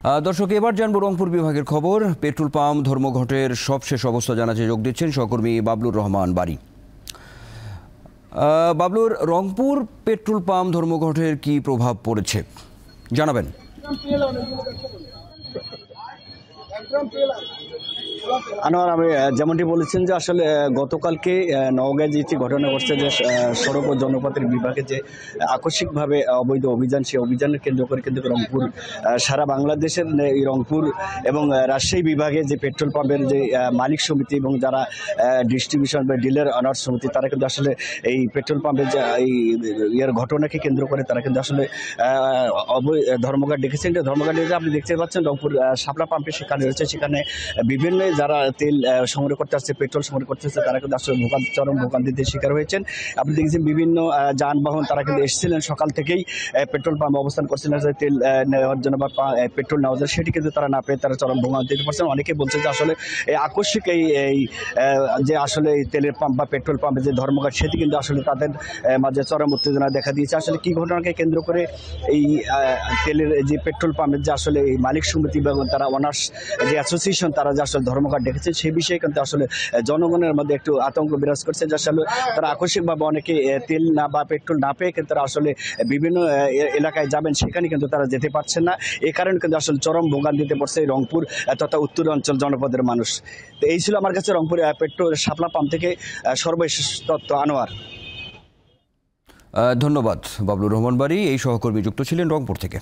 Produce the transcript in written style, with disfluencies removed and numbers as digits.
দর্শক, এবার জানবো রংপুর বিভাগের খবর। পেট্রোল পাম্প ধর্মঘটের সবশেষ অবস্থা জানাতে যোগ দিচ্ছেন সহকর্মী বাবলুর রহমান বারী। বাবলুর, রংপুর পেট্রোল পাম্প ধর্মঘটের কি প্রভাব পড়েছে জানাবেন? আনোয়ার, আমি যেমনটি বলেছেন যে আসলে গতকালকে নওগাঁয় যে ঘটনা ঘটছে, যে সড়ক ও জনপথের বিভাগে যে আকস্মিকভাবে অবৈধ অভিযান, সেই অভিযানের কেন্দ্র করে কিন্তু রংপুর, সারা বাংলাদেশের এই রংপুর এবং রাজশাহী বিভাগে যে পেট্রোল পাম্পের যে মালিক সমিতি এবং যারা ডিস্ট্রিবিউশন বা ডিলার অনার্স সমিতি, তারা কিন্তু আসলে এই পেট্রোল পাম্পের যে এই ঘটনাকে কেন্দ্র করে তারা কিন্তু আসলে ধর্মঘট ডেকেছেন। ধর্মঘট ডেকে আপনি দেখতে পাচ্ছেন রংপুর শাপলা পাম্পে সেখানে রয়েছে, সেখানে বিভিন্ন যারা তেল সংগ্রহ করতে আসছে, পেট্রোল সংগ্রহ করতে আসছে, তারা কিন্তু আসলে চরম ভোগান্তিতে শিকার হয়েছেন। আপনি দেখেছেন বিভিন্ন যানবাহন তারা কিন্তু এসেছিলেন সকাল থেকেই পেট্রোল পাম্প অবস্থান করছিলেন তেল নেওয়ার জন্য বা পেট্রোল নেওয়ার জন্য, সেটি কিন্তু তারা না পেয়ে তারা চরম ভোগান্তিতে পড়ছেন। অনেকে বলছে যে আসলে এই আকস্মিক এই যে আসলে এই তেলের পাম্প বা পেট্রোল পাম্পের যে ধর্মঘট, সেটি কিন্তু আসলে তাদের মাঝে চরম উত্তেজনা দেখা দিয়েছে। আসলে কি ঘটনাকে কেন্দ্র করে এই তেলের যে পেট্রোল পাম্পের যে আসলে এই মালিক সমিতি এবং তারা অনার্স যে অ্যাসোসিয়েশন, তারা যে আসলে ধর্মঘট ডেকেছে, সেই বিষয়ে কিন্তু আসলে জনগণের মধ্যে একটু আতঙ্ক বিরাজ করছে যে আসলে তারা আকস্মিকভাবে অনেকে তেল না বা পেট্রোল না পেয়ে কিন্তু তারা আসলে বিভিন্ন এলাকায় যাবেন, সেখানে কিন্তু তারা যেতে পারছেন না। এই কারণে কিন্তু আসলে চরম ভোগান্তিতে পড়ছে এই রংপুর তথা উত্তরাঞ্চল জনপদের মানুষ। তো এই ছিল আমার কাছে রংপুর পেট্রোল শাপলা পাম্প থেকে সর্বশেষ তথ্য। আনোয়ার, ধন্যবাদ বাবলুর রহমান বারী। এই সহকর্মী যুক্ত ছিলেন রংপুর থেকে।